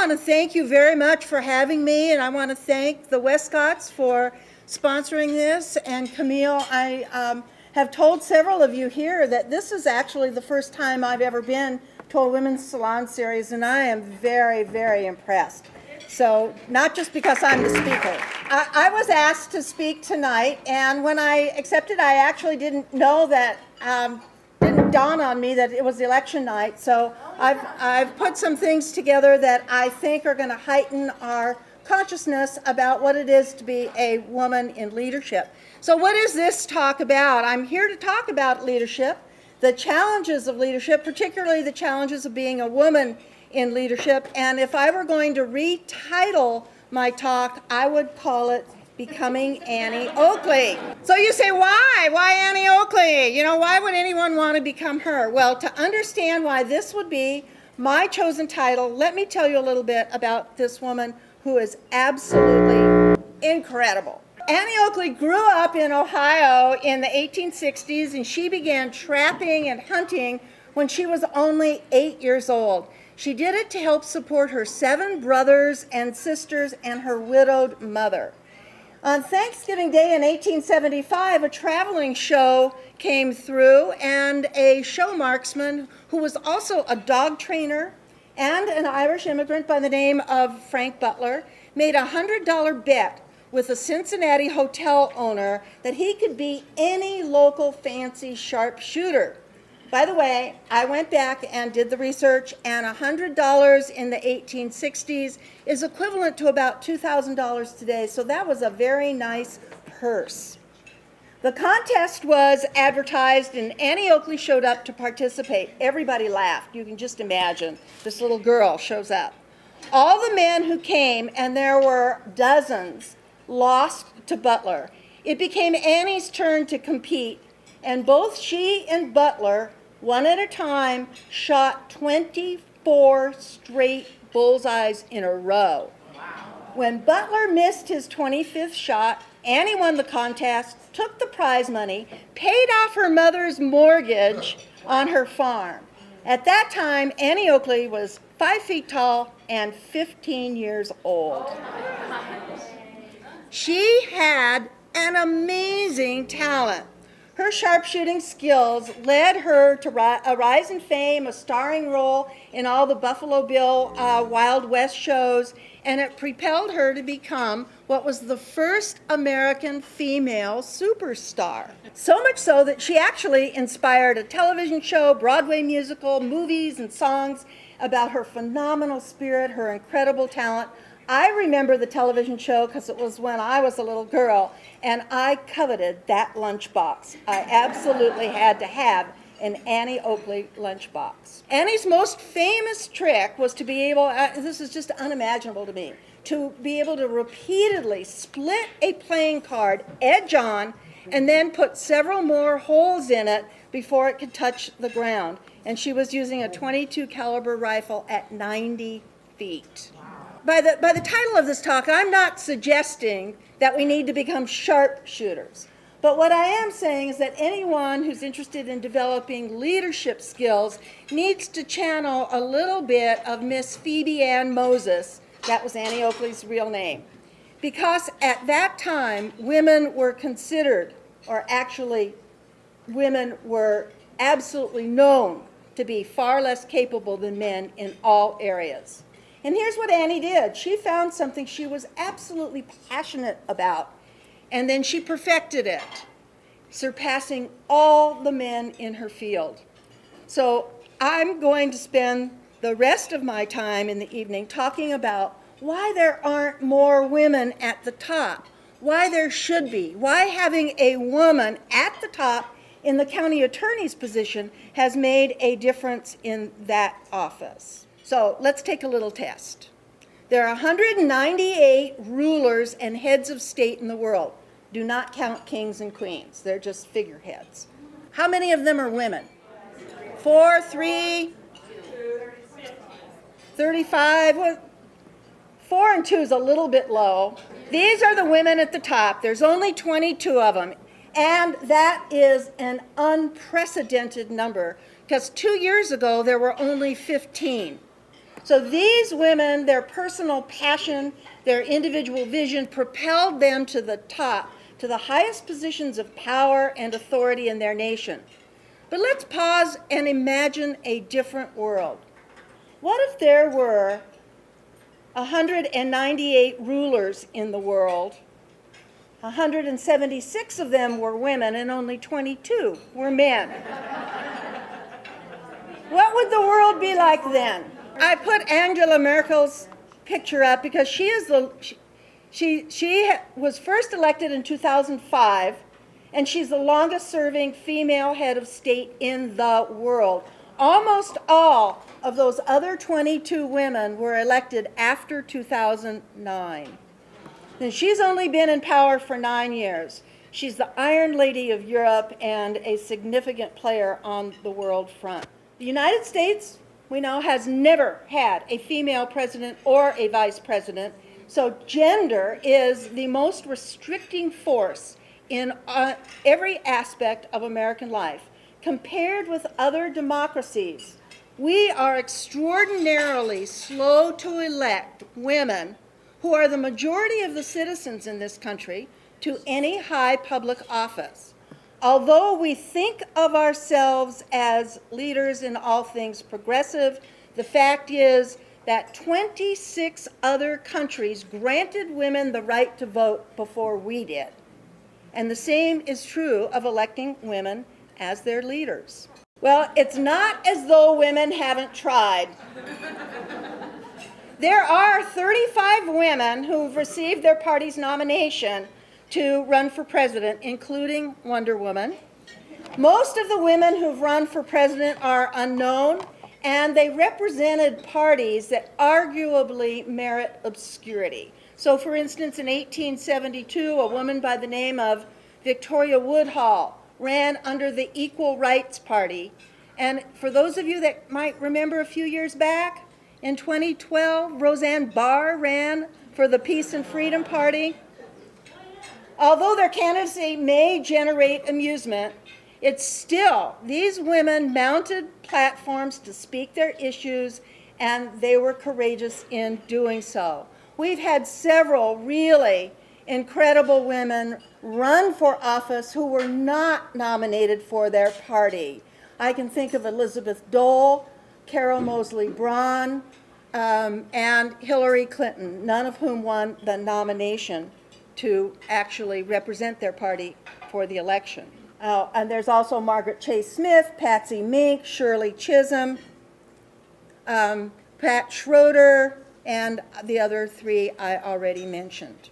want to thank you very much for having me, and I want to thank the Westcotts for sponsoring this. And Camille, I have told several of you here that this is actually the first time I've ever been to a women's salon series, and I am very, very impressed. So, not just because I'm the speaker. I was asked to speak tonight, and when I accepted, I actually didn't know that, didn't dawn on me that it was election night. So I've put some things together that I think are going to heighten our consciousness about what it is to be a woman in leadership. So what is this talk about? I'm here to talk about leadership, the challenges of leadership, particularly the challenges of being a woman in leadership. And if I were going to retitle my talk, I would call it Becoming Annie Oakley. So you say, why? Why Annie Oakley? You know, why would anyone want to become her? Well, to understand why this would be my chosen title, let me tell you a little bit about this woman who is absolutely incredible. Annie Oakley grew up in Ohio in the 1860s, and she began trapping and hunting when she was only 8 years old. She did it to help support her 7 brothers and sisters and her widowed mother. On Thanksgiving Day in 1875, a traveling show came through, and a show marksman who was also a dog trainer and an Irish immigrant by the name of Frank Butler made a $100 bet with a Cincinnati hotel owner that he could be any local fancy sharpshooter. By the way, I went back and did the research, and $100 in the 1860s is equivalent to about $2,000 today, so that was a very nice purse. The contest was advertised, and Annie Oakley showed up to participate. Everybody laughed. You can just imagine. This little girl shows up. All the men who came, and there were dozens, lost to Butler. It became Annie's turn to compete, and both she and Butler, one at a time, shot 24 straight bullseyes in a row. Wow. When Butler missed his 25th shot, Annie won the contest, took the prize money, paid off her mother's mortgage on her farm. At that time, Annie Oakley was 5 feet tall and 15 years old. She had an amazing talent. Her sharpshooting skills led her to a rise in fame, a starring role in all the Buffalo Bill Wild West shows, and it propelled her to become what was the first American female superstar. So much so that she actually inspired a television show, Broadway musical, movies, and songs about her phenomenal spirit, her incredible talent. I remember the television show because it was when I was a little girl, and I coveted that lunchbox. I absolutely had to have an Annie Oakley lunchbox. Annie's most famous trick was to be able, this is just unimaginable to me, to be able to repeatedly split a playing card edge on and then put several more holes in it before it could touch the ground. And she was using a .22 caliber rifle at 90 feet. By the title of this talk, I'm not suggesting that we need to become sharpshooters. But what I am saying is that anyone who's interested in developing leadership skills needs to channel a little bit of Miss Phoebe Ann Moses. That was Annie Oakley's real name. Because at that time, women were considered, or actually women were absolutely known to be far less capable than men in all areas. And here's what Annie did. She found something she was absolutely passionate about, and then she perfected it, surpassing all the men in her field. So I'm going to spend the rest of my time in the evening talking about why there aren't more women at the top, why there should be, why having a woman at the top in the county attorney's position has made a difference in that office. So let's take a little test. There are 198 rulers and heads of state in the world. Do not count kings and queens. They're just figureheads. How many of them are women? 4, 3, 35. Well, 4 and 2 is a little bit low. These are the women at the top. There's only 22 of them. And that is an unprecedented number because 2 years ago there were only 15. So these women, their personal passion, their individual vision propelled them to the top, to the highest positions of power and authority in their nation. But let's pause and imagine a different world. What if there were 198 rulers in the world? 176 of them were women and only 22 were men. What would the world be like then? I put Angela Merkel's picture up because she was first elected in 2005, and she's the longest serving female head of state in the world. Almost all of those other 22 women were elected after 2009. And she's only been in power for 9 years. She's the Iron Lady of Europe and a significant player on the world front. The United States, we know, has never had a female president or a vice president, so gender is the most restricting force in every aspect of American life. Compared with other democracies, we are extraordinarily slow to elect women, who are the majority of the citizens in this country, to any high public office. Although we think of ourselves as leaders in all things progressive, the fact is that 26 other countries granted women the right to vote before we did. And the same is true of electing women as their leaders. Well, it's not as though women haven't tried. There are 35 women who've received their party's nomination to run for president, including Wonder Woman. Most of the women who've run for president are unknown, and they represented parties that arguably merit obscurity. So, for instance, in 1872, a woman by the name of Victoria Woodhull ran under the Equal Rights Party. And for those of you that might remember a few years back, in 2012, Roseanne Barr ran for the Peace and Freedom Party. Although their candidacy may generate amusement, it's still, these women mounted platforms to speak their issues, and they were courageous in doing so. We've had several really incredible women run for office who were not nominated for their party. I can think of Elizabeth Dole, Carol Moseley Braun, and Hillary Clinton, none of whom won the nomination to actually represent their party for the election. And there's also Margaret Chase Smith, Patsy Mink, Shirley Chisholm, Pat Schroeder, and the other three I already mentioned.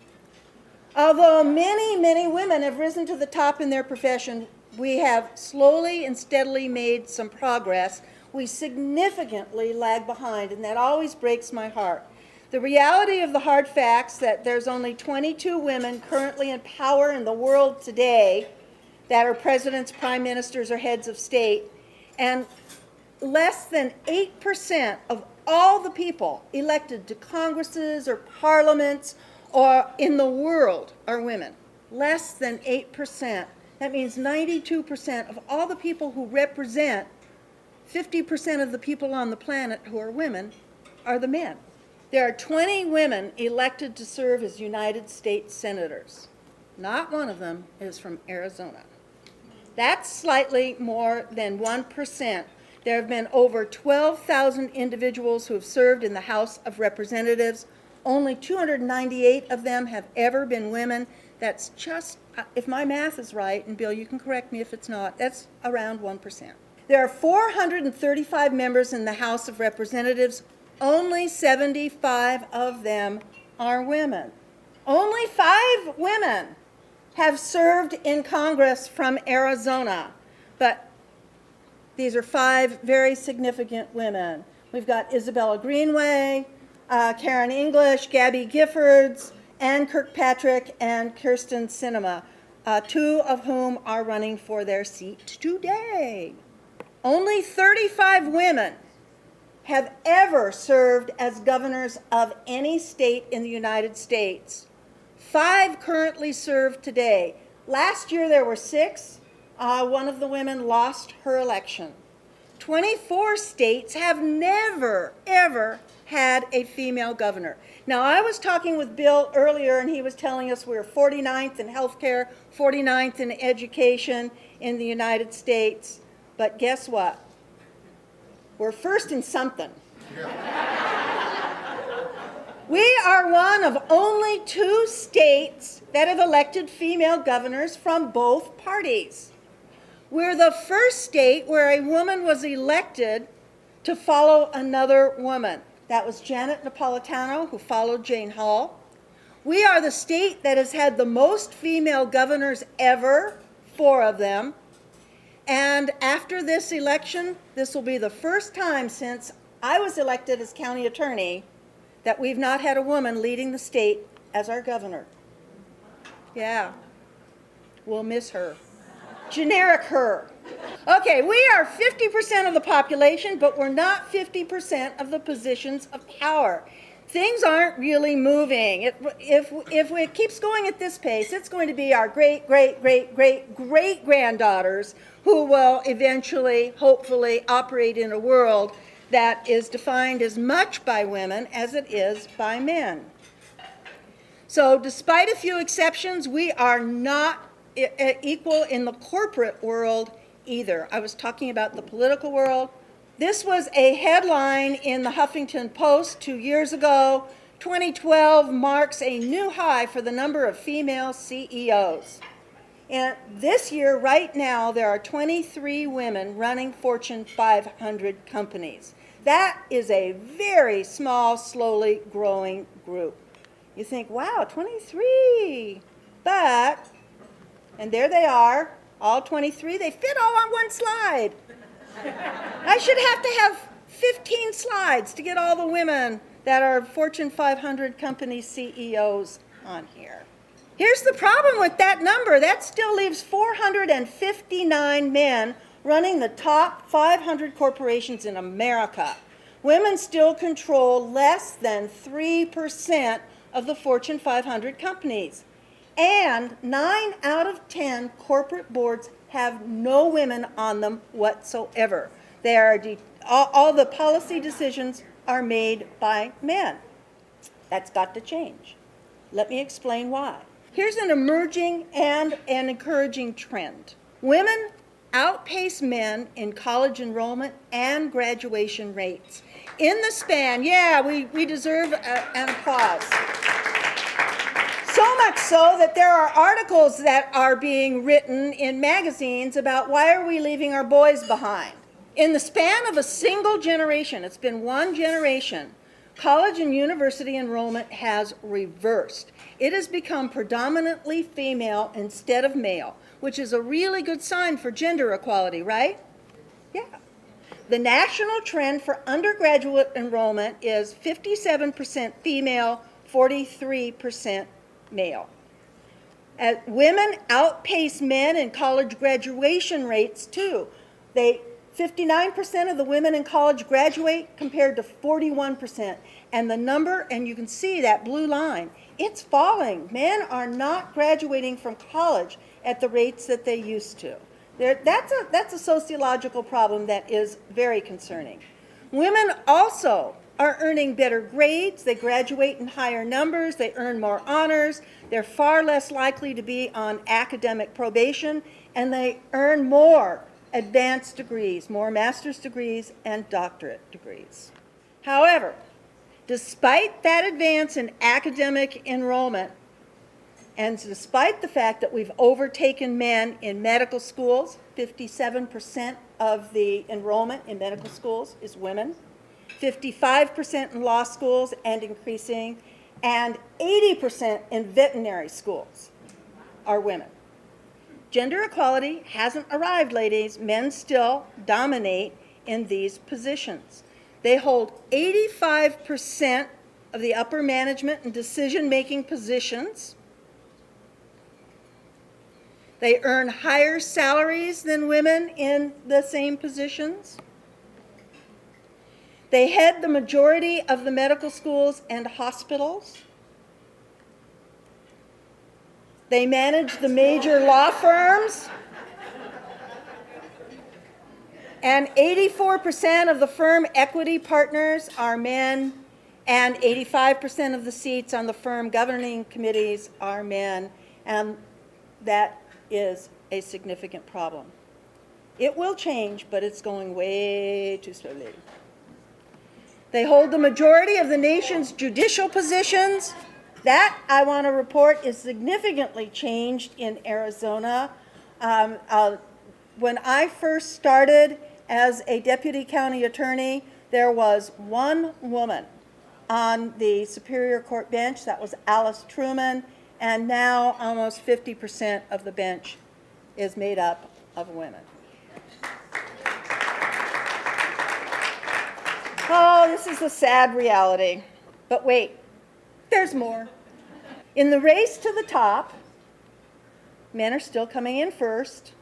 Although many, many women have risen to the top in their profession, we have slowly and steadily made some progress. We significantly lag behind, and that always breaks my heart. The reality of the hard facts that there's only 22 women currently in power in the world today that are presidents, prime ministers, or heads of state, and less than 8% of all the people elected to Congresses or parliaments or in the world are women. Less than 8%. That means 92% of all the people who represent 50% of the people on the planet who are women are the men. There are 20 women elected to serve as United States senators. Not one of them is from Arizona. That's slightly more than 1%. There have been over 12,000 individuals who have served in the House of Representatives. Only 298 of them have ever been women. That's just, if my math is right, and Bill, you can correct me if it's not, that's around 1%. There are 435 members in the House of Representatives. Only 75 of them are women. Only 5 women have served in Congress from Arizona, but these are 5 very significant women. We've got Isabella Greenway, Karen English, Gabby Giffords, Ann Kirkpatrick, and Kirsten Sinema, 2 of whom are running for their seat today. Only 35 women have ever served as governors of any state in the United States. 5 currently serve today. Last year there were 6. One of the women lost her election. 24 states have never, ever had a female governor. Now, I was talking with Bill earlier, and he was telling us we're 49th in healthcare, 49th in education in the United States. But guess what? We're first in something. We are one of only 2 states that have elected female governors from both parties. We're the first state where a woman was elected to follow another woman. That was Janet Napolitano, who followed Jane Hall. We are the state that has had the most female governors ever, 4 of them. And after this election, this will be the first time since I was elected as county attorney that we've not had a woman leading the state as our governor. Yeah, we'll miss her. Generic her. Okay, we are 50% of the population, but we're not 50% of the positions of power. Things aren't really moving. If it keeps going at this pace, it's going to be our great-great-great-great-great-granddaughters who will eventually, hopefully, operate in a world that is defined as much by women as it is by men. So despite a few exceptions, we are not equal in the corporate world either. I was talking about the political world. This was a headline in the Huffington Post 2 years ago. 2012 marks a new high for the number of female CEOs. And this year, right now, there are 23 women running Fortune 500 companies. That is a very small, slowly growing group. You think, wow, 23. But, and there they are, all 23. They fit all on one slide. I should have to have 15 slides to get all the women that are Fortune 500 company CEOs on here. Here's the problem with that number. That still leaves 459 men running the top 500 corporations in America. Women still control less than 3% of the Fortune 500 companies. And 9 out of 10 corporate boards have no women on them whatsoever. They are all the policy decisions are made by men. That's got to change. Let me explain why. Here's an emerging and an encouraging trend. Women outpace men in college enrollment and graduation rates. In the span, yeah, we deserve an applause. So much so that there are articles that are being written in magazines about why are we leaving our boys behind. In the span of a single generation, it's been one generation, college and university enrollment has reversed. It has become predominantly female instead of male, which is a really good sign for gender equality, right? Yeah. The national trend for undergraduate enrollment is 57% female, 43% male. Women outpace men in college graduation rates too. 59% of the women in college graduate compared to 41%. And the number, and you can see that blue line, it's falling. Men are not graduating from college at the rates that they used to. That's a sociological problem that is very concerning. Women also are earning better grades. They graduate in higher numbers. They earn more honors. They're far less likely to be on academic probation, and they earn more advanced degrees, more master's degrees and doctorate degrees. However, despite that advance in academic enrollment, and despite the fact that we've overtaken men in medical schools, 57% of the enrollment in medical schools is women, 55% in law schools and increasing, and 80% in veterinary schools are women. Gender equality hasn't arrived, ladies. Men still dominate in these positions. They hold 85% of the upper management and decision-making positions. They earn higher salaries than women in the same positions. They head the majority of the medical schools and hospitals. They manage the major law firms. And 84% of the firm equity partners are men, And 85% of the seats on the firm governing committees are men, and that is a significant problem. It will change, but it's going way too slowly. They hold the majority of the nation's judicial positions. That, I want to report, is significantly changed in Arizona. When I first started as a deputy county attorney, there was one woman on the Superior Court bench. That was Alice Truman, and now almost 50% of the bench is made up of women. Oh, this is a sad reality. But wait, there's more. In the race to the top, men are still coming in first.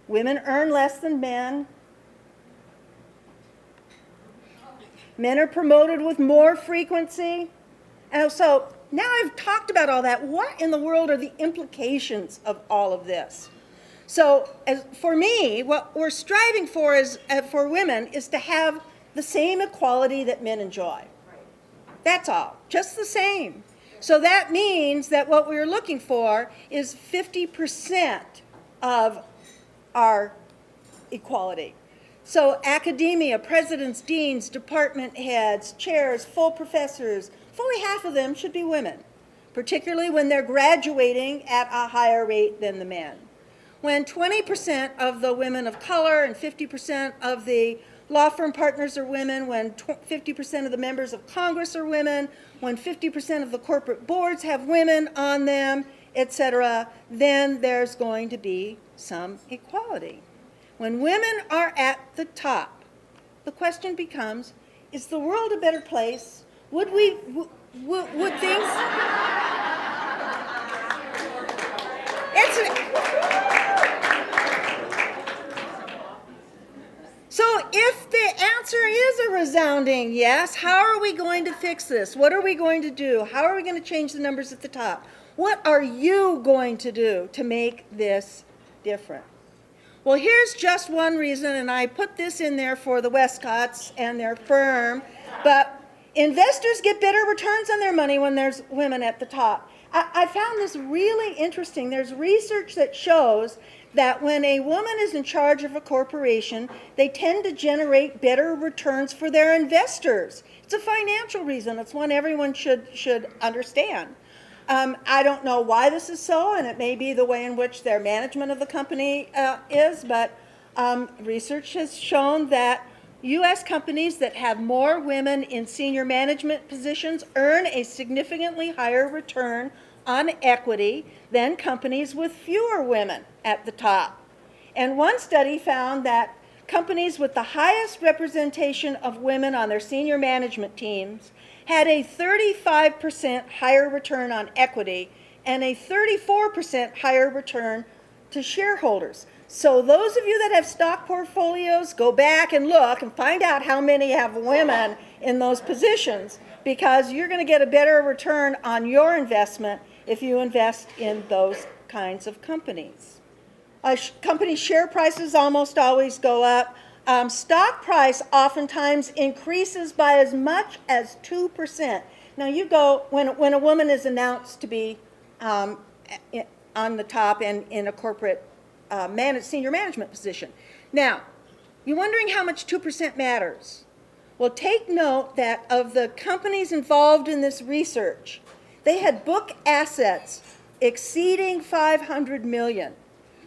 Women earn less than men. Men are promoted with more frequency. And so now I've talked about all that. What in the world are the implications of all of this? So for me, what we're striving for is, for women, is to have the same equality that men enjoy. That's all, just the same. So that means that what we're looking for is 50% of our equality. So academia, presidents, deans, department heads, chairs, full professors, fully half of them should be women, particularly when they're graduating at a higher rate than the men. When 20% of the women of color and 50% of the law firm partners are women, when 50% of the members of Congress are women, when 50% of the corporate boards have women on them, etc., then there's going to be some equality. When women are at the top, the question becomes, is the world a better place? Would things... So if the answer is a resounding yes, how are we going to fix this? What are we going to do? How are we going to change the numbers at the top? What are you going to do to make this different? Well, here's just one reason, and I put this in there for the Westcotts and their firm, but investors get better returns on their money when there's women at the top. I found this really interesting. There's research that shows that when a woman is in charge of a corporation, they tend to generate better returns for their investors. It's a financial reason. It's one everyone should understand. I don't know why this is so, and it may be the way in which their management of the company is, but research has shown that U.S. companies that have more women in senior management positions earn a significantly higher return on equity than companies with fewer women at the top. And one study found that companies with the highest representation of women on their senior management teams had a 35% higher return on equity and a 34% higher return to shareholders. So those of you that have stock portfolios, go back and look and find out how many have women in those positions, because you're going to get a better return on your investment if you invest in those kinds of companies. Company share prices almost always go up. Stock price oftentimes increases by as much as 2%. Now you go, when a woman is announced to be on the top and in a corporate senior management position. Now, you're wondering how much 2% matters. Well, take note that of the companies involved in this research, they had book assets exceeding $500 million.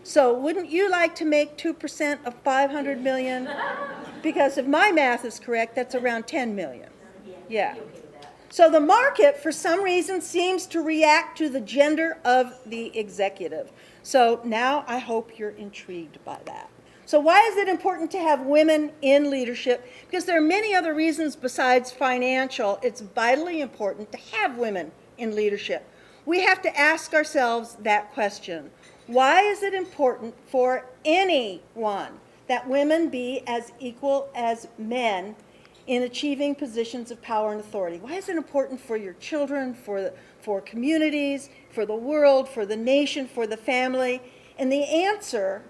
So wouldn't you like to make 2% of $500 million? Because if my math is correct, that's around 10 million. Yeah. So the market, for some reason, seems to react to the gender of the executive. So now I hope you're intrigued by that. So why is it important to have women in leadership? Because there are many other reasons besides financial. It's vitally important to have women in leadership. We have to ask ourselves that question. Why is it important for anyone that women be as equal as men in achieving positions of power and authority? Why is it important for your children, for communities, for the world, for the nation, for the family? And the answer,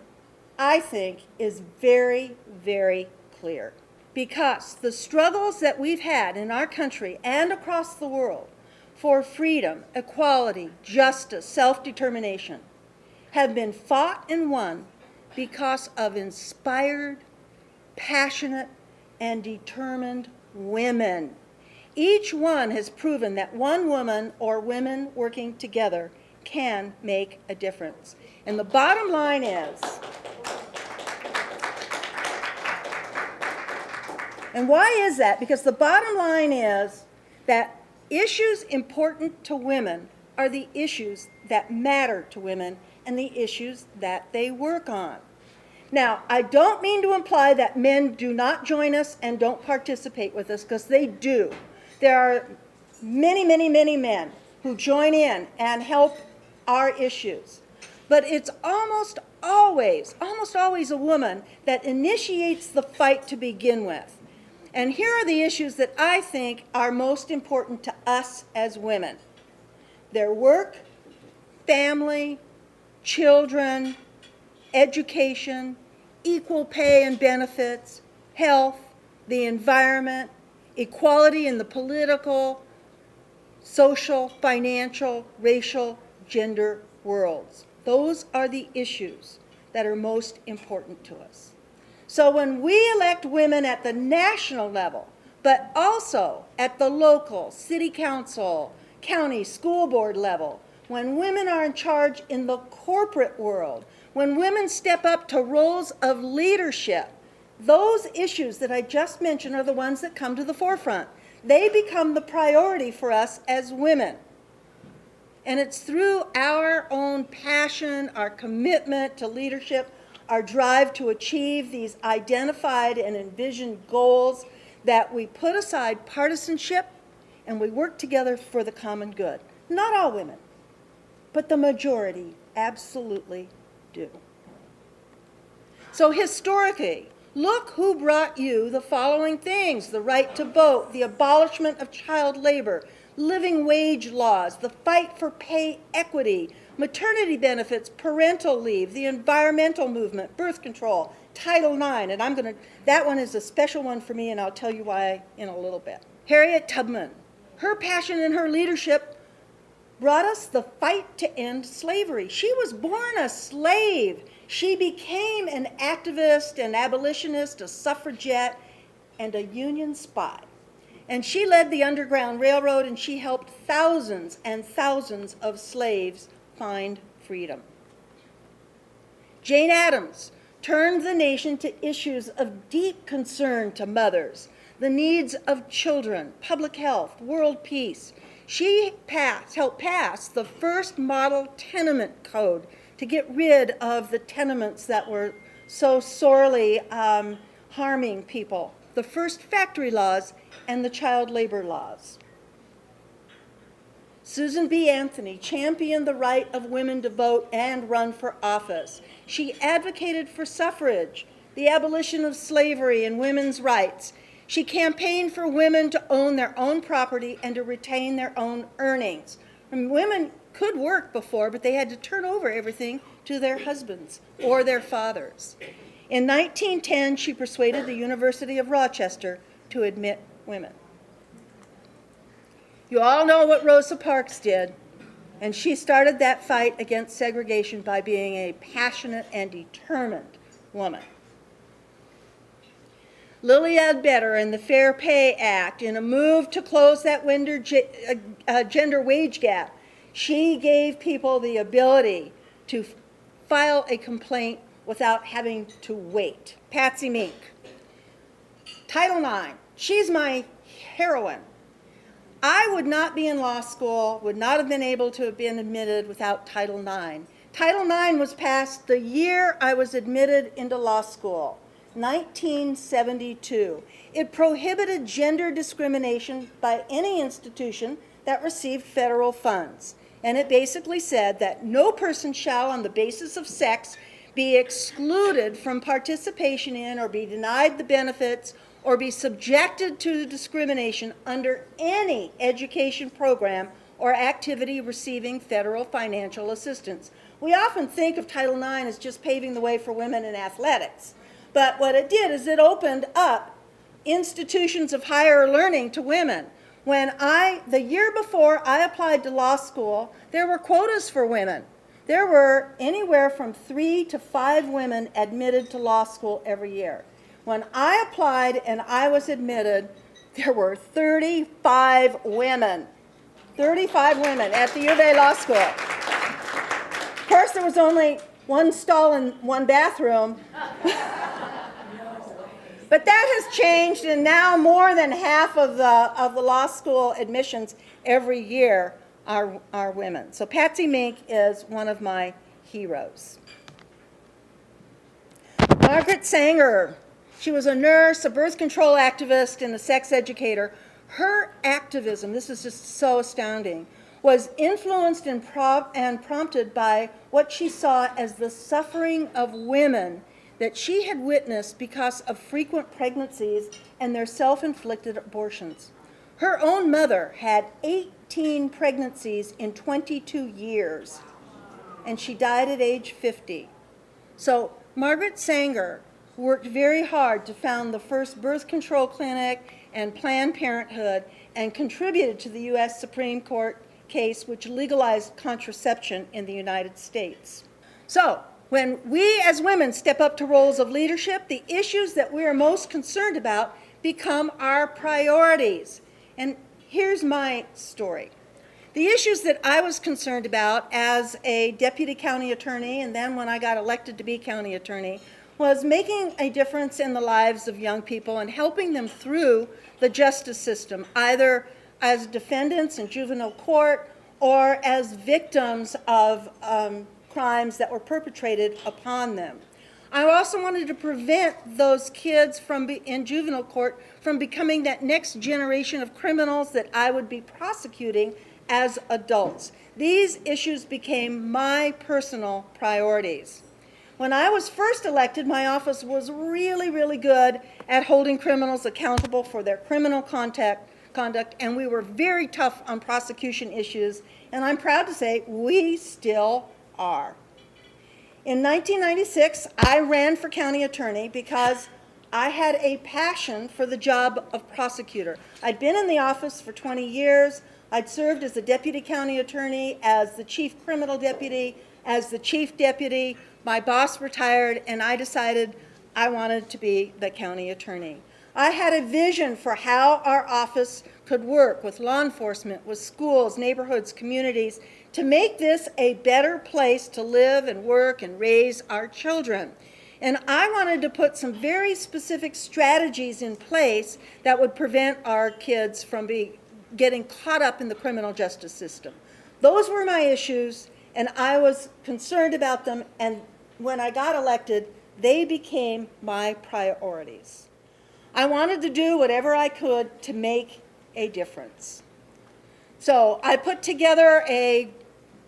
I think, is very, very clear. because the struggles that we've had in our country and across the world for freedom, equality, justice, self-determination have been fought and won because of inspired, passionate, and determined women. Each one has proven that one woman or women working together can make a difference. And the bottom line is, and why is that? Because the bottom line is that issues important to women are the issues that matter to women and the issues that they work on. Now, I don't mean to imply that men do not join us and don't participate with us, because they do. There are many, many, many men who join in and help our issues. But it's almost always a woman that initiates the fight to begin with. And here are the issues that I think are most important to us as women. Their work, family, children, education, equal pay and benefits, health, the environment, equality in the political, social, financial, racial, gender worlds. Those are the issues that are most important to us. So when we elect women at the national level, but also at the local, city council, county, school board level, when women are in charge in the corporate world, when women step up to roles of leadership, those issues that I just mentioned are the ones that come to the forefront. They become the priority for us as women. And it's through our own passion, our commitment to leadership, our drive to achieve these identified and envisioned goals that we put aside partisanship and we work together for the common good. Not all women, but the majority absolutely do. So historically, look who brought you the following things: the right to vote, the abolishment of child labor, living wage laws, the fight for pay equity, maternity benefits, parental leave, the environmental movement, birth control, Title IX, and that one is a special one for me, and I'll tell you why in a little bit. Harriet Tubman, her passion and her leadership brought us the fight to end slavery. She was born a slave. She became an activist, an abolitionist, a suffragette, and a Union spy. And she led the Underground Railroad, and she helped thousands and thousands of slaves find freedom. Jane Addams turned the nation to issues of deep concern to mothers, the needs of children, public health, world peace. She helped pass the first model tenement code to get rid of the tenements that were so sorely harming people, the first factory laws, and the child labor laws. Susan B. Anthony championed the right of women to vote and run for office. She advocated for suffrage, the abolition of slavery and women's rights. She campaigned for women to own their own property and to retain their own earnings. And women could work before, but they had to turn over everything to their husbands or their fathers. In 1910, she persuaded the University of Rochester to admit women. You all know what Rosa Parks did, and she started that fight against segregation by being a passionate and determined woman. Lillian Better and the Fair Pay Act, in a move to close that gender wage gap, she gave people the ability to file a complaint without having to wait. Patsy Mink. Title IX, she's my heroine. I would not be in law school, would not have been able to have been admitted without Title IX. Title IX was passed the year I was admitted into law school, 1972. It prohibited gender discrimination by any institution that received federal funds. And it basically said that no person shall, on the basis of sex, be excluded from participation in or be denied the benefits or be subjected to discrimination under any education program or activity receiving federal financial assistance. We often think of Title IX as just paving the way for women in athletics. But what it did is it opened up institutions of higher learning to women. The year before I applied to law school, there were quotas for women. There were anywhere from 3 to 5 women admitted to law school every year. When I applied and I was admitted, there were 35 women. 35 women at the U of A Law School. Of course, there was only one stall and one bathroom. But that has changed, and now more than half of the law school admissions every year are women. So Patsy Mink is one of my heroes. Margaret Sanger. She was a nurse, a birth control activist, and a sex educator. Her activism, this is just so astounding, was influenced and prompted by what she saw as the suffering of women that she had witnessed because of frequent pregnancies and their self-inflicted abortions. Her own mother had 18 pregnancies in 22 years, and she died at age 50. So Margaret Sanger worked very hard to found the first birth control clinic and Planned Parenthood, and contributed to the U.S. Supreme Court case which legalized contraception in the United States. So, when we as women step up to roles of leadership, the issues that we are most concerned about become our priorities. And here's my story. The issues that I was concerned about as a deputy county attorney, and then when I got elected to be county attorney, was making a difference in the lives of young people and helping them through the justice system, either as defendants in juvenile court or as victims of crimes that were perpetrated upon them. I also wanted to prevent those kids in juvenile court from becoming that next generation of criminals that I would be prosecuting as adults. These issues became my personal priorities. When I was first elected, my office was really, really good at holding criminals accountable for their criminal conduct, and we were very tough on prosecution issues, and I'm proud to say we still are. In 1996, I ran for county attorney because I had a passion for the job of prosecutor. I'd been in the office for 20 years. I'd served as the deputy county attorney, as the chief criminal deputy, as the chief deputy. My boss retired, and I decided I wanted to be the county attorney. I had a vision for how our office could work with law enforcement, with schools, neighborhoods, communities, to make this a better place to live and work and raise our children. And I wanted to put some very specific strategies in place that would prevent our kids from getting caught up in the criminal justice system. Those were my issues, and I was concerned about them, and when I got elected, they became my priorities. I wanted to do whatever I could to make a difference. So I put together a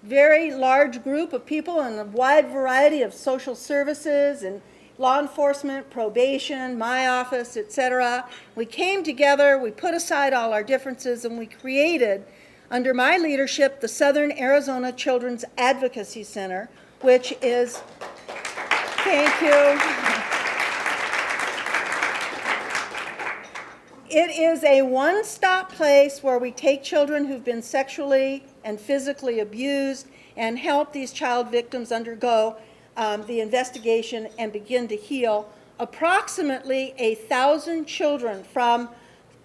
very large group of people in a wide variety of social services and law enforcement, probation, my office, etc. We came together, we put aside all our differences, and we created, under my leadership, the Southern Arizona Children's Advocacy Center, which is, thank you. It is a one-stop place where we take children who've been sexually and physically abused and help these child victims undergo the investigation and begin to heal. Approximately 1,000 children from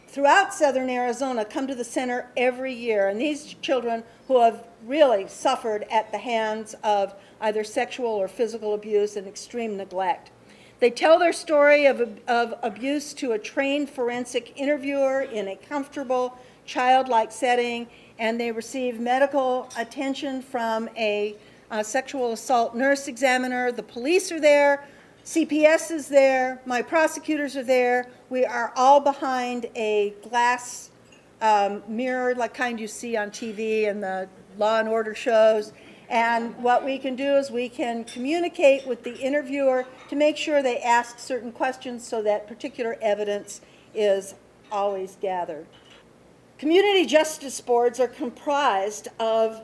throughout southern Arizona come to the center every year, and these children who have really suffered at the hands of either sexual or physical abuse and extreme neglect. They tell their story of abuse to a trained forensic interviewer in a comfortable, childlike setting, and they receive medical attention from a sexual assault nurse examiner. The police are there, CPS is there, my prosecutors are there. We are all behind a glass mirror, like kind you see on TV and the Law and Order shows. And what we can do is we can communicate with the interviewer to make sure they ask certain questions so that particular evidence is always gathered. Community justice boards are comprised of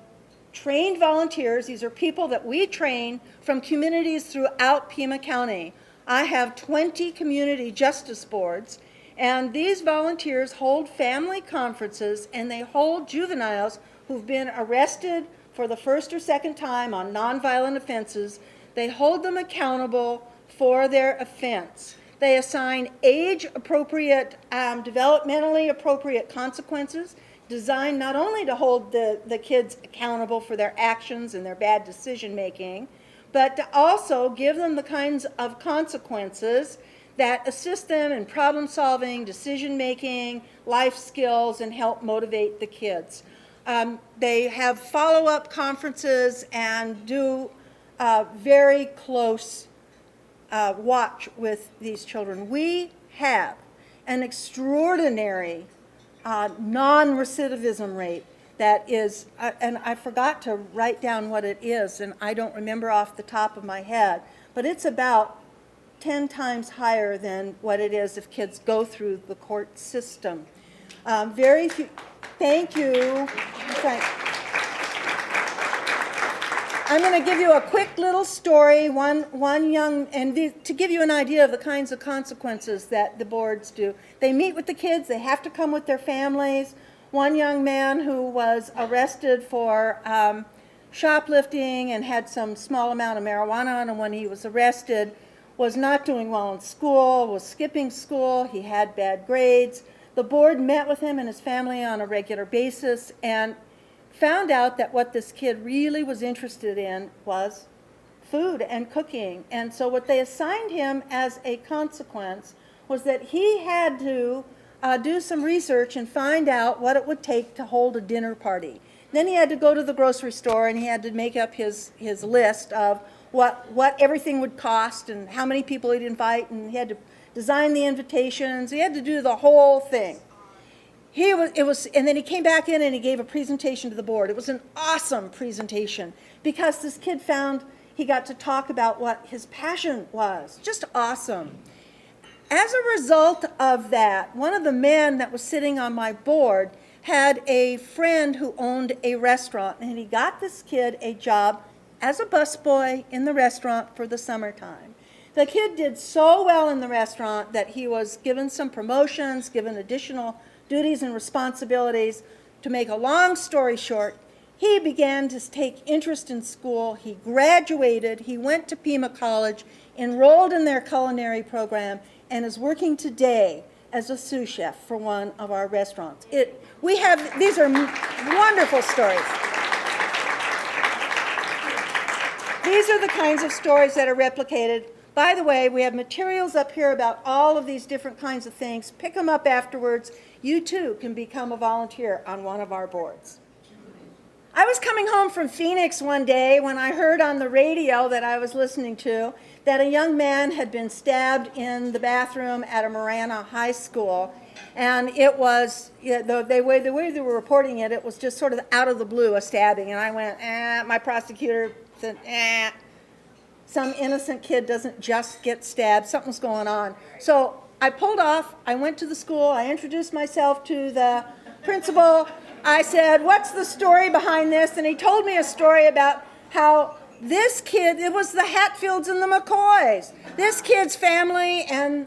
trained volunteers. These are people that we train from communities throughout Pima County. I have 20 community justice boards, And these volunteers hold family conferences, and they hold juveniles who've been arrested for the first or second time on nonviolent offenses. They hold them accountable for their offense. They assign age-appropriate, developmentally appropriate consequences designed not only to hold the kids accountable for their actions and their bad decision-making, but to also give them the kinds of consequences that assist them in problem-solving, decision-making, life skills, and help motivate the kids. They have follow-up conferences and do very close watch with these children. We have an extraordinary non-recidivism rate that is, and I forgot to write down what it is, and I don't remember off the top of my head, but it's about 10 times higher than what it is if kids go through the court system. Very few, thank you. I'm going to give you a quick little story, to give you an idea of the kinds of consequences that the boards do. They meet with the kids, they have to come with their families. One young man who was arrested for shoplifting and had some small amount of marijuana on him when he was arrested was not doing well in school, was skipping school, he had bad grades. The board met with him and his family on a regular basis and found out that what this kid really was interested in was food and cooking. And so what they assigned him as a consequence was that he had to do some research and find out what it would take to hold a dinner party. Then he had to go to the grocery store and he had to make up his list of what everything would cost and how many people he'd invite, and he had to design the invitations. He had to do the whole thing. And then he came back in and he gave a presentation to the board. It was an awesome presentation because this kid found he got to talk about what his passion was. Just awesome. As a result of that, one of the men that was sitting on my board had a friend who owned a restaurant, and he got this kid a job as a busboy in the restaurant for the summertime. The kid did so well in the restaurant that he was given some promotions, given additional duties and responsibilities. To make a long story short, he began to take interest in school. He graduated, he went to Pima College, enrolled in their culinary program, and is working today as a sous chef for one of our restaurants. These are wonderful stories. These are the kinds of stories that are replicated. By the way, we have materials up here about all of these different kinds of things. Pick them up afterwards. You too can become a volunteer on one of our boards. I was coming home from Phoenix one day when I heard on the radio that I was listening to that a young man had been stabbed in the bathroom at a Marana high school. And it was, the way they were reporting it, it was just sort of out of the blue, a stabbing. And I went, my prosecutor said, some innocent kid doesn't just get stabbed, something's going on. So I pulled off, I went to the school, I introduced myself to the principal. I said, what's the story behind this? And he told me a story about how this kid, it was the Hatfields and the McCoys. This kid's family and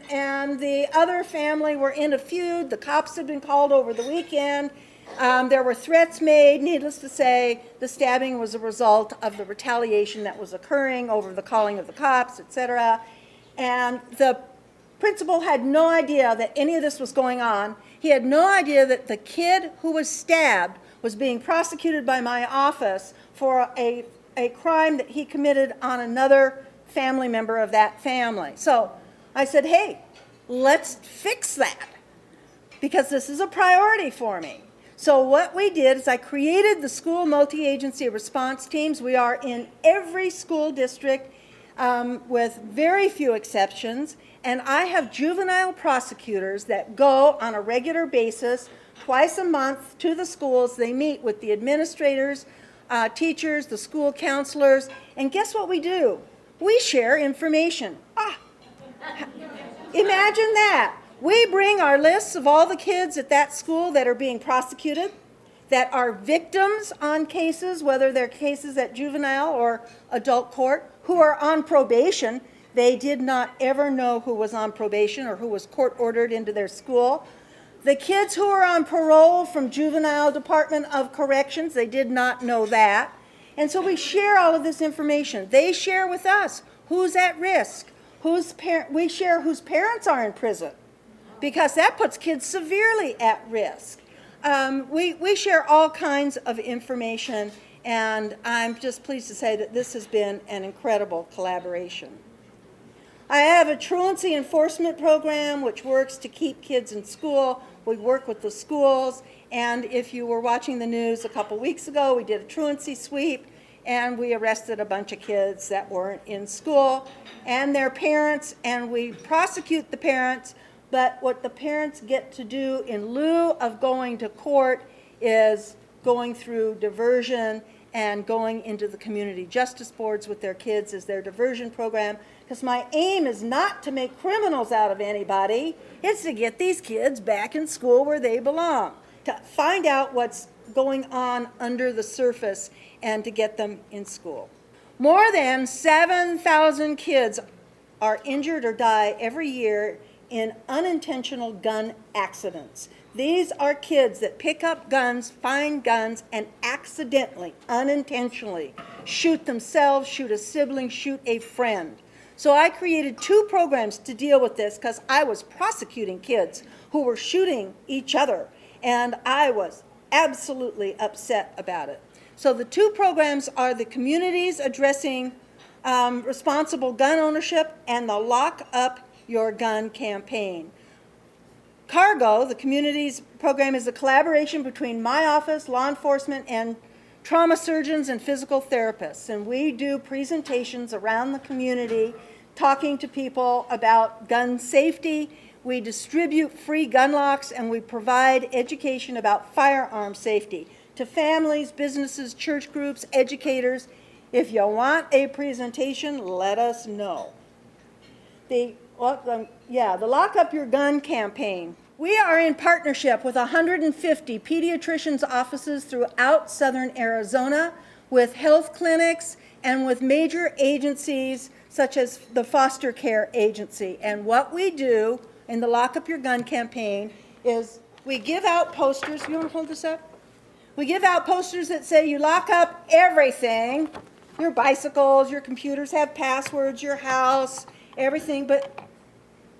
the other family were in a feud. The cops had been called over the weekend. There were threats made. Needless to say, the stabbing was a result of the retaliation that was occurring over the calling of the cops, etc. And the principal had no idea that any of this was going on. He had no idea that the kid who was stabbed was being prosecuted by my office for a crime that he committed on another family member of that family. So I said, hey, let's fix that because this is a priority for me. So what we did is I created the school multi-agency response teams. We are in every school district with very few exceptions. And I have juvenile prosecutors that go on a regular basis, twice a month, to the schools. They meet with the administrators, teachers, the school counselors, and guess what we do? We share information. Imagine that. We bring our lists of all the kids at that school that are being prosecuted, that are victims on cases, whether they're cases at juvenile or adult court, who are on probation. They did not ever know who was on probation or who was court-ordered into their school. The kids who were on parole from Juvenile Department of Corrections, they did not know that. And so we share all of this information. They share with us who's at risk, we share whose parents are in prison, because that puts kids severely at risk. We share all kinds of information, and I'm just pleased to say that this has been an incredible collaboration. I have a truancy enforcement program which works to keep kids in school. We work with the schools, and if you were watching the news a couple weeks ago, we did a truancy sweep, and we arrested a bunch of kids that weren't in school and their parents, and we prosecute the parents, but what the parents get to do in lieu of going to court is going through diversion and going into the community justice boards with their kids as their diversion program, because my aim is not to make criminals out of anybody, it's to get these kids back in school where they belong, to find out what's going on under the surface and to get them in school. More than 7,000 kids are injured or die every year in unintentional gun accidents. These are kids that pick up guns, find guns, and accidentally, unintentionally, shoot themselves, shoot a sibling, shoot a friend. So I created 2 programs to deal with this because I was prosecuting kids who were shooting each other, and I was absolutely upset about it. So the 2 programs are the Communities Addressing Responsible Gun Ownership and the Lock Up Your Gun campaign. Cargo, the communities program, is a collaboration between my office, law enforcement, and trauma surgeons and physical therapists. And we do presentations around the community talking to people about gun safety. We distribute free gun locks, and we provide education about firearm safety to families, businesses, church groups, educators. If you want a presentation, let us know. The Lock Up Your Gun campaign. We are in partnership with 150 pediatricians' offices throughout southern Arizona, with health clinics, and with major agencies such as the foster care agency. And what we do in the Lock Up Your Gun campaign is we give out posters. You want to hold this up? We give out posters that say you lock up everything. Your bicycles, your computers have passwords, your house, everything, but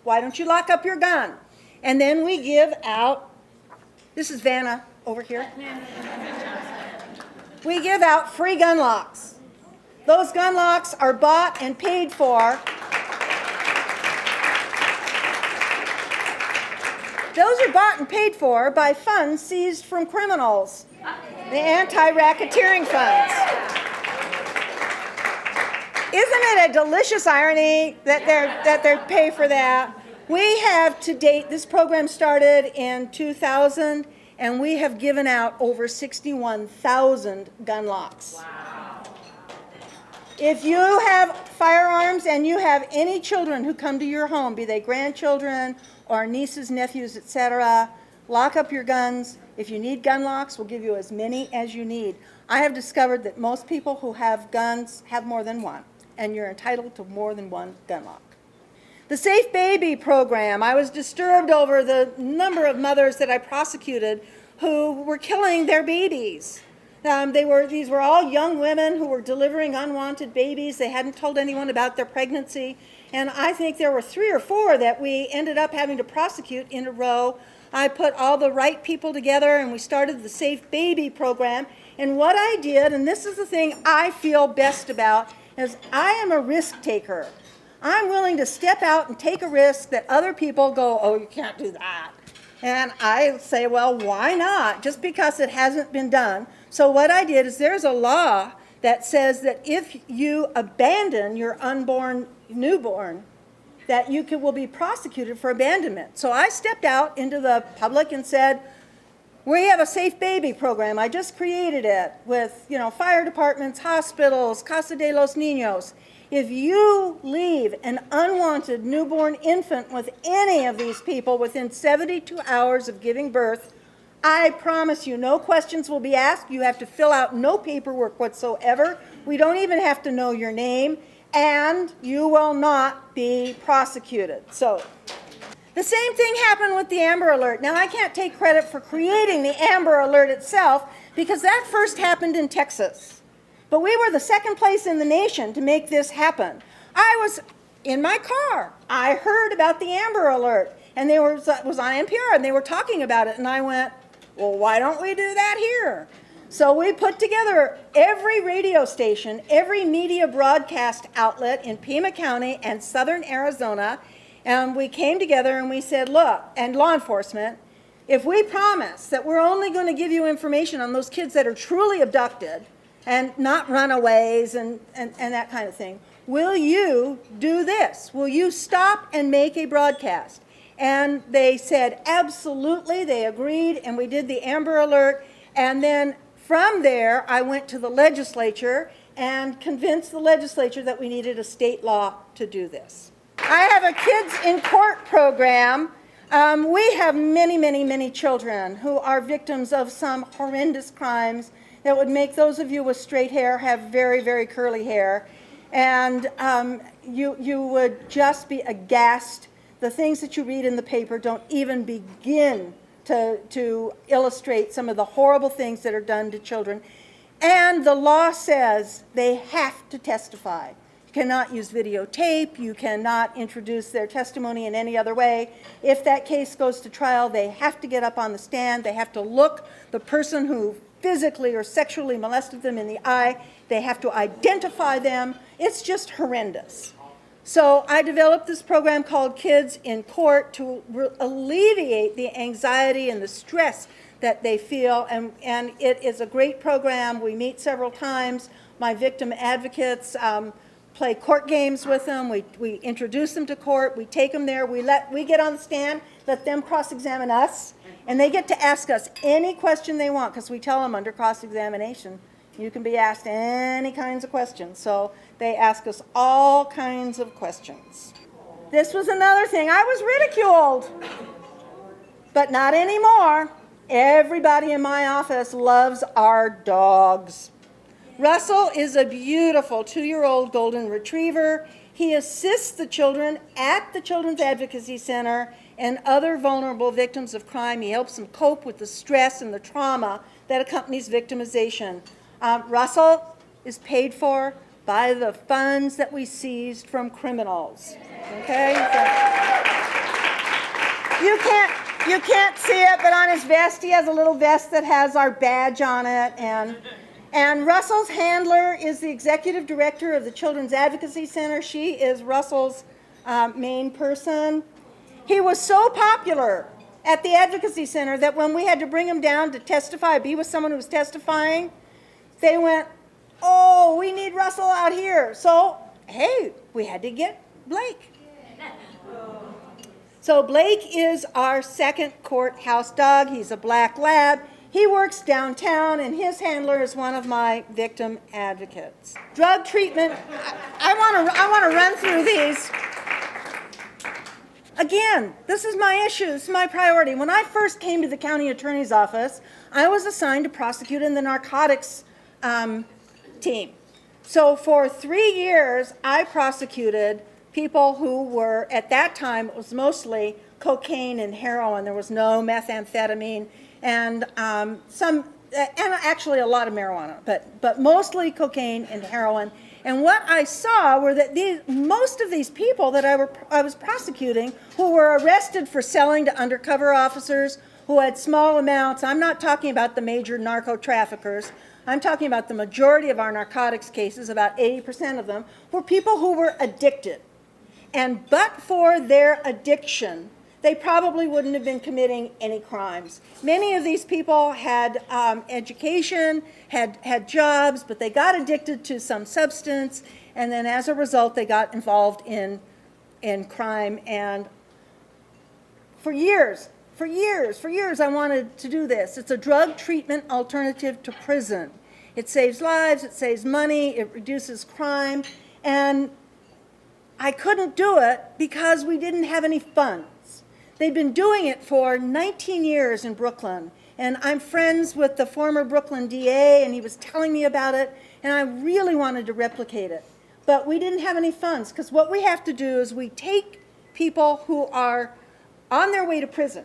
why don't you lock up your gun? And then we give out, this is Vanna over here. We give out free gun locks. Those gun locks are bought and paid for. Those are bought and paid for by funds seized from criminals, the anti-racketeering funds. Isn't it a delicious irony that they pay for that? We have to date, this program started in 2000, and we have given out over 61,000 gun locks. Wow. If you have firearms and you have any children who come to your home, be they grandchildren or nieces, nephews, etc., lock up your guns. If you need gun locks, we'll give you as many as you need. I have discovered that most people who have guns have more than one, and you're entitled to more than one gun lock. The Safe Baby program, I was disturbed over the number of mothers that I prosecuted who were killing their babies. These were all young women who were delivering unwanted babies. They hadn't told anyone about their pregnancy. And I think there were 3 or 4 that we ended up having to prosecute in a row. I put all the right people together, and we started the Safe Baby program. And what I did, and this is the thing I feel best about, is I am a risk taker. I'm willing to step out and take a risk that other people go, oh, you can't do that. And I say, well, why not? Just because it hasn't been done. So what I did is there's a law that says that if you abandon your unborn newborn, that you will be prosecuted for abandonment. So I stepped out into the public and said, we have a Safe Baby program. I just created it with, fire departments, hospitals, Casa de los Niños. If you leave an unwanted newborn infant with any of these people within 72 hours of giving birth, I promise you no questions will be asked. You have to fill out no paperwork whatsoever. We don't even have to know your name. and you will not be prosecuted. So the same thing happened with the Amber Alert. Now, I can't take credit for creating the Amber Alert itself because that first happened in Texas. But we were the second place in the nation to make this happen. I was in my car. I heard about the Amber Alert, and it was on NPR, and they were talking about it, and I went, well, why don't we do that here? So we put together every radio station, every media broadcast outlet in Pima County and southern Arizona, and we came together and we said, look, and law enforcement, if we promise that we're only going to give you information on those kids that are truly abducted and not runaways and that kind of thing, will you do this? Will you stop and make a broadcast? And they said, absolutely, they agreed, and we did the Amber Alert, and then from there, I went to the legislature and convinced the legislature that we needed a state law to do this. I have a Kids in Court program. We have many, many, many children who are victims of some horrendous crimes that would make those of you with straight hair have very, very curly hair. And you would just be aghast. The things that you read in the paper don't even begin to illustrate some of the horrible things that are done to children. And the law says they have to testify. You cannot use videotape. You cannot introduce their testimony in any other way. If that case goes to trial, they have to get up on the stand. They have to look the person who physically or sexually molested them in the eye. They have to identify them. It's just horrendous. So I developed this program called Kids in Court to alleviate the anxiety and the stress that they feel, and it is a great program. We meet several times. My victim advocates play court games with them. We introduce them to court. We take them there. We get on the stand, let them cross-examine us, and they get to ask us any question they want because we tell them under cross-examination you can be asked any kinds of questions. So they ask us all kinds of questions. This was another thing. I was ridiculed, but not anymore. Everybody in my office loves our dogs. Russell is a beautiful 2-year-old golden retriever. He assists the children at the Children's Advocacy Center and other vulnerable victims of crime. He helps them cope with the stress and the trauma that accompanies victimization. Russell is paid for by the funds that we seized from criminals. Okay? So you can't see it, but on his vest, he has a little vest that has our badge on it. And Russell's handler is the executive director of the Children's Advocacy Center. She is Russell's main person. He was so popular at the Advocacy Center that when we had to bring him down to testify, be with someone who was testifying, they went, oh, we need Russell out here. So, hey, we had to get Blake. So Blake is our second courthouse dog. He's a black lab. He works downtown, and his handler is one of my victim advocates. Drug treatment, I want to run through these. Again, this is my issue, this is my priority. When I first came to the county attorney's office, I was assigned to prosecute in the narcotics team. So for 3 years, I prosecuted people who were, at that time, it was mostly cocaine and heroin. There was no methamphetamine and and actually a lot of marijuana, but mostly cocaine and heroin. And what I saw were that most of these people that I was prosecuting who were arrested for selling to undercover officers who had small amounts. I'm not talking about the major narco traffickers. I'm talking about the majority of our narcotics cases, about 80% of them, were people who were addicted. And but for their addiction, they probably wouldn't have been committing any crimes. Many of these people had education, had jobs, but they got addicted to some substance, and then as a result, they got involved in crime. And for years, I wanted to do this. It's a drug treatment alternative to prison. It saves lives, it saves money, it reduces crime, and I couldn't do it because we didn't have any funds. They've been doing it for 19 years in Brooklyn, and I'm friends with the former Brooklyn DA, and he was telling me about it, and I really wanted to replicate it. but we didn't have any funds, because what we have to do is we take people who are on their way to prison,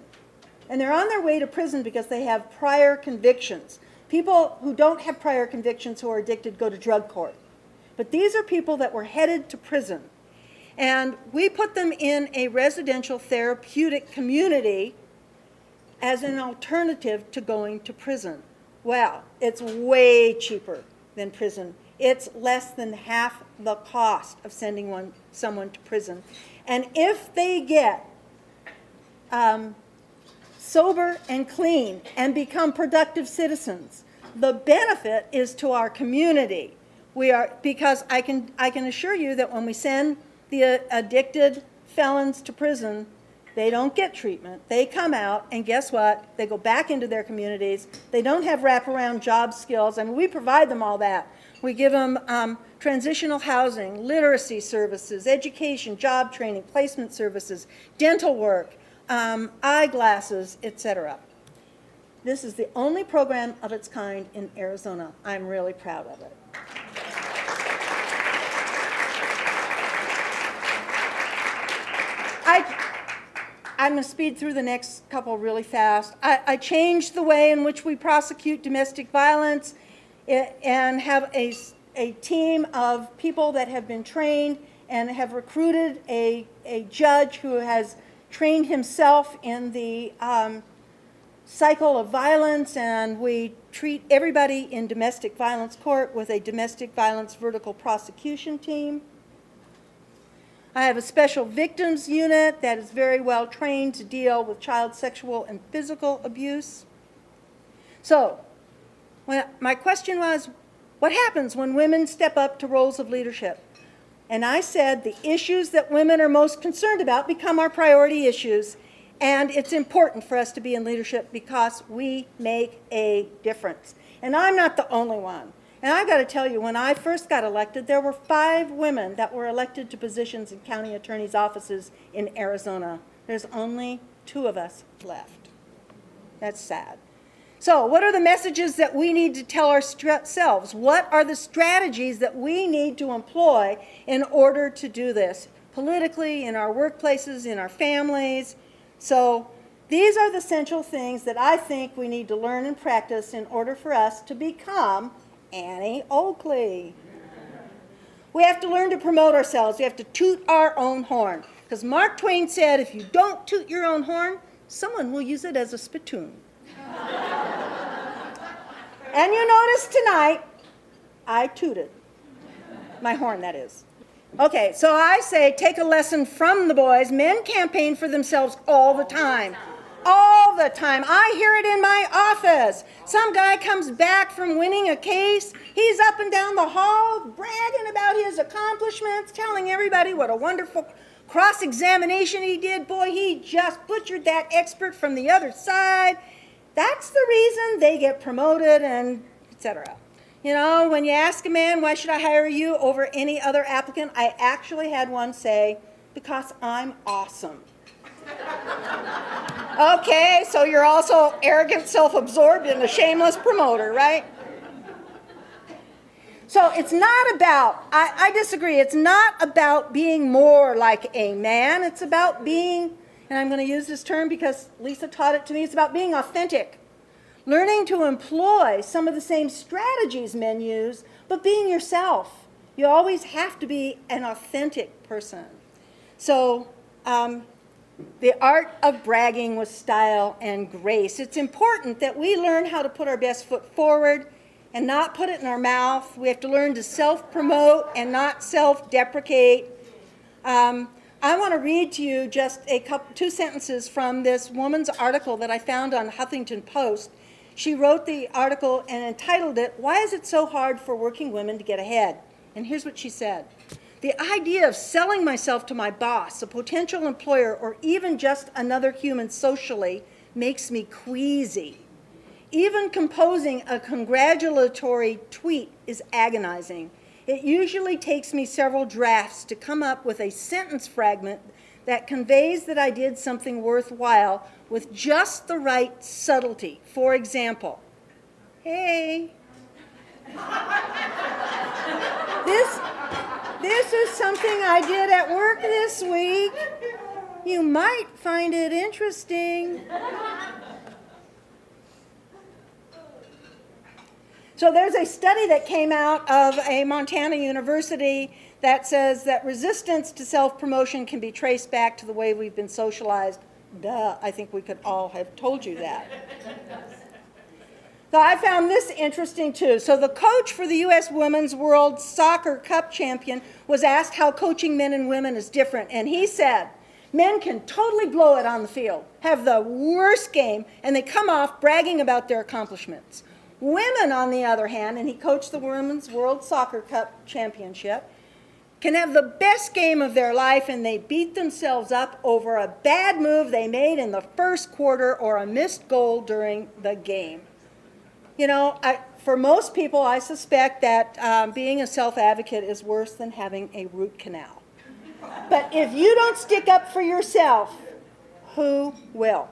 and they're on their way to prison because they have prior convictions. People who don't have prior convictions who are addicted go to drug court. But these are people that were headed to prison. And we put them in a residential therapeutic community as an alternative to going to prison. Well, it's way cheaper than prison. It's less than half the cost of sending someone to prison. And if they get sober and clean and become productive citizens, the benefit is to our community. Because I can assure you that when we send the addicted felons to prison, they don't get treatment. They come out, and guess what? They go back into their communities. They don't have wraparound job skills. I mean, we provide them all that. We give them transitional housing, literacy services, education, job training, placement services, dental work, eyeglasses, etc. This is the only program of its kind in Arizona. I'm really proud of it. I'm going to speed through the next couple really fast. I changed the way in which we prosecute domestic violence and have a team of people that have been trained and have recruited a judge who has trained himself in the cycle of violence, and we treat everybody in domestic violence court with a domestic violence vertical prosecution team. I have a special victims unit that is very well trained to deal with child sexual and physical abuse. So, my question was, what happens when women step up to roles of leadership? And I said the issues that women are most concerned about become our priority issues, and it's important for us to be in leadership because we make a difference. And I'm not the only one. And I've got to tell you, when I first got elected, there were 5 women that were elected to positions in county attorney's offices in Arizona. There's only 2 of us left. That's sad. So what are the messages that we need to tell ourselves? What are the strategies that we need to employ in order to do this? Politically, in our workplaces, in our families. So these are the essential things that I think we need to learn and practice in order for us to become Annie Oakley. We have to learn to promote ourselves. We have to toot our own horn. Because Mark Twain said, if you don't toot your own horn, someone will use it as a spittoon. And you notice tonight, I tooted. My horn, that is. Okay, so I say take a lesson from the boys. Men campaign for themselves all the time. All the time. I hear it in my office. Some guy comes back from winning a case. He's up and down the hall bragging about his accomplishments, telling everybody what a wonderful cross-examination he did. Boy, he just butchered that expert from the other side. That's the reason they get promoted and etc. You know, when you ask a man, why should I hire you over any other applicant? I actually had one say, because I'm awesome. Okay, so you're also arrogant, self-absorbed, and a shameless promoter, right? So it's not about, I disagree, it's not about being more like a man. It's about being, and I'm going to use this term because Lisa taught it to me, it's about being authentic. Learning to employ some of the same strategies men use, but being yourself. You always have to be an authentic person. So, the art of bragging with style and grace. It's important that we learn how to put our best foot forward and not put it in our mouth. We have to learn to self-promote and not self-deprecate. I want to read to you just 2 sentences from this woman's article that I found on Huffington Post. She wrote the article and entitled it, "Why is it so hard for working women to get ahead?" And here's what she said. The idea of selling myself to my boss, a potential employer, or even just another human socially makes me queasy. Even composing a congratulatory tweet is agonizing. It usually takes me several drafts to come up with a sentence fragment that conveys that I did something worthwhile with just the right subtlety. For example, hey. This is something I did at work this week. You might find it interesting. So there's a study that came out of a Montana university that says that resistance to self-promotion can be traced back to the way we've been socialized. Duh, I think we could all have told you that. So I found this interesting too. So the coach for the U.S. Women's World Soccer Cup champion was asked how coaching men and women is different, and he said, men can totally blow it on the field, have the worst game, and they come off bragging about their accomplishments. Women, on the other hand, and he coached the Women's World Soccer Cup championship, can have the best game of their life and they beat themselves up over a bad move they made in the first quarter or a missed goal during the game. You know, for most people, I suspect that being a self-advocate is worse than having a root canal. But if you don't stick up for yourself, who will?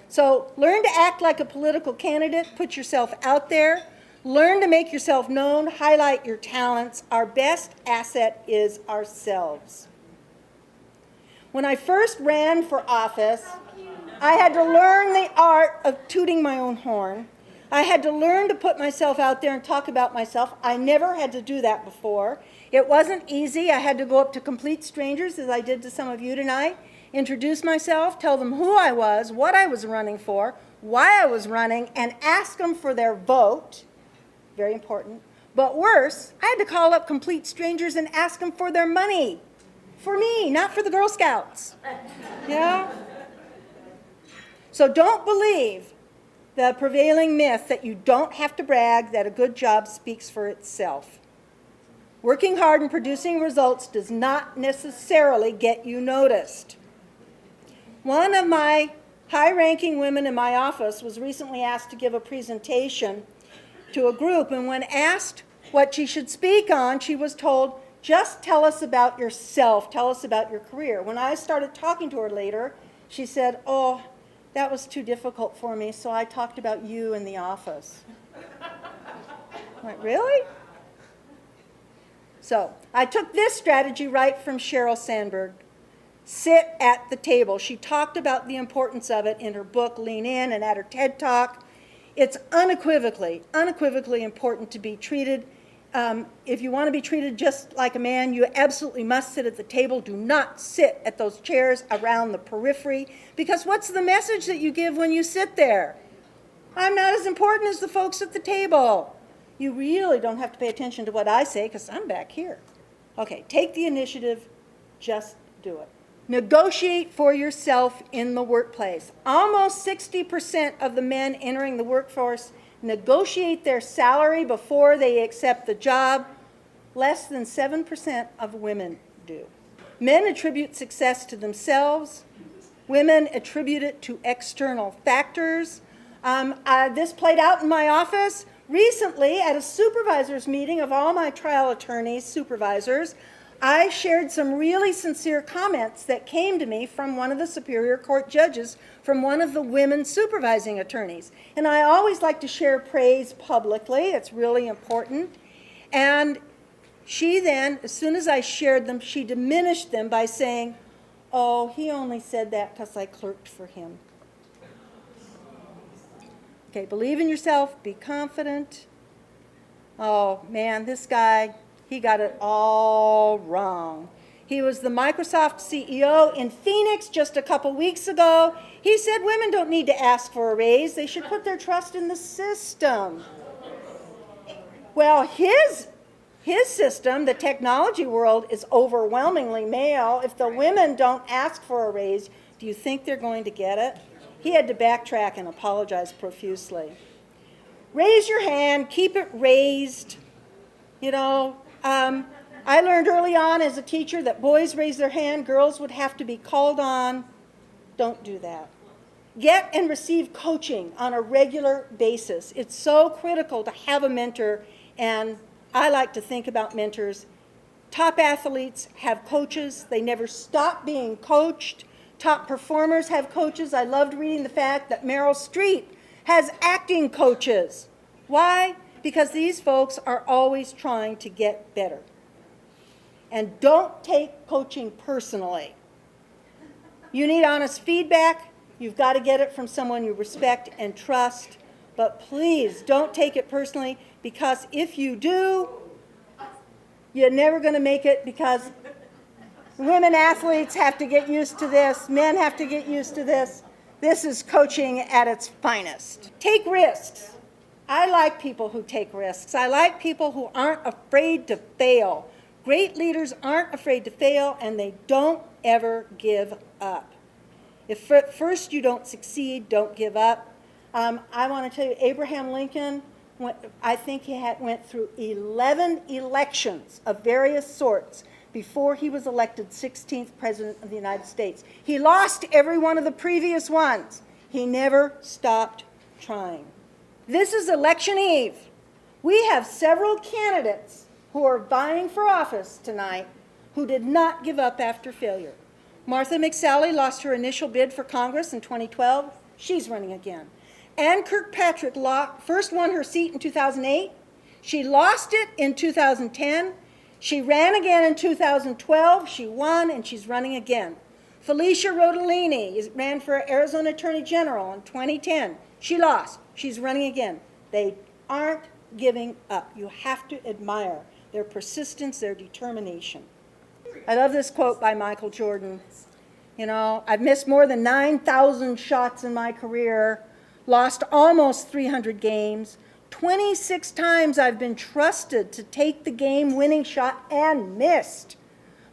So learn to act like a political candidate, put yourself out there, learn to make yourself known, highlight your talents. Our best asset is ourselves. When I first ran for office, I had to learn the art of tooting my own horn. I had to learn to put myself out there and talk about myself. I never had to do that before. It wasn't easy. I had to go up to complete strangers, as I did to some of you tonight, introduce myself, tell them who I was, what I was running for, why I was running, and ask them for their vote. Very important. But worse, I had to call up complete strangers and ask them for their money. For me, not for the Girl Scouts. Yeah? So don't believe the prevailing myth that you don't have to brag, that a good job speaks for itself. Working hard and producing results does not necessarily get you noticed. One of my high-ranking women in my office was recently asked to give a presentation to a group, and when asked what she should speak on, she was told, just tell us about yourself, tell us about your career. When I started talking to her later, she said, oh, that was too difficult for me, so I talked about you in the office. I went, really? So I took this strategy right from Sheryl Sandberg. Sit at the table. She talked about the importance of it in her book, Lean In, and at her TED Talk. It's unequivocally important to be treated. If you want to be treated just like a man, you absolutely must sit at the table. Do not sit at those chairs around the periphery, because what's the message that you give when you sit there? I'm not as important as the folks at the table. You really don't have to pay attention to what I say, because I'm back here. Okay, take the initiative. Just do it. Negotiate for yourself in the workplace. Almost 60% of the men entering the workforce negotiate their salary before they accept the job. Less than 7% of women do. Men attribute success to themselves. Women attribute it to external factors. This played out in my office recently at a supervisors meeting of all my trial attorneys, supervisors. I shared some really sincere comments that came to me from one of the Superior Court judges, from one of the women supervising attorneys. And I always like to share praise publicly. It's really important. And she then, as soon as I shared them, she diminished them by saying, oh, he only said that because I clerked for him. Okay, believe in yourself, be confident. Oh, man, this guy, he got it all wrong. He was the Microsoft CEO in Phoenix just a couple weeks ago. He said women don't need to ask for a raise. They should put their trust in the system. Well, his system, the technology world, is overwhelmingly male. If the women don't ask for a raise, do you think they're going to get it? He had to backtrack and apologize profusely. Raise your hand, keep it raised. You know, I learned early on as a teacher that boys raise their hand, girls would have to be called on. Don't do that. Get and receive coaching on a regular basis. It's so critical to have a mentor, and I like to think about mentors. Top athletes have coaches. They never stop being coached. Top performers have coaches. I loved reading the fact that Meryl Streep has acting coaches. Why? Because these folks are always trying to get better. And don't take coaching personally. You need honest feedback. You've got to get it from someone you respect and trust. But please don't take it personally, because if you do, you're never going to make it, because women athletes have to get used to this. Men have to get used to this. This is coaching at its finest. Take risks. I like people who take risks. I like people who aren't afraid to fail. Great leaders aren't afraid to fail, and they don't ever give up. If at first you don't succeed, don't give up. I want to tell you, Abraham Lincoln, I think he went through 11 elections of various sorts before he was elected 16th President of the United States. He lost every one of the previous ones. He never stopped trying. This is election eve. We have several candidates who are vying for office tonight who did not give up after failure. Martha McSally lost her initial bid for Congress in 2012. She's running again. Ann Kirkpatrick first won her seat in 2008. She lost it in 2010. She ran again in 2012. She won, and she's running again. Felicia Rodolini ran for Arizona Attorney General in 2010. She lost. She's running again. They aren't giving up. You have to admire their persistence, their determination. I love this quote by Michael Jordan. You know, I've missed more than 9,000 shots in my career, lost almost 300 games. 26 times I've been trusted to take the game-winning shot and missed.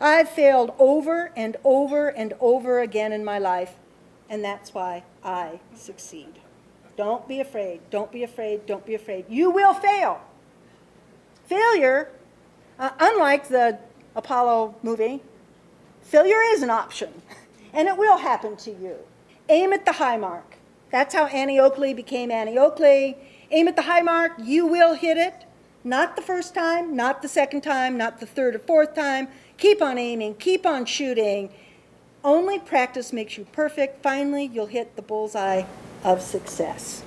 I've failed over and over and over again in my life, and that's why I succeed. Don't be afraid. Don't be afraid. Don't be afraid. You will fail. Failure, unlike the Apollo movie, failure is an option, and it will happen to you. Aim at the high mark. That's how Annie Oakley became Annie Oakley. Aim at the high mark. You will hit it. Not the first time, not the second time, not the third or fourth time. Keep on aiming. Keep on shooting. Only practice makes you perfect. Finally, you'll hit the bullseye of success.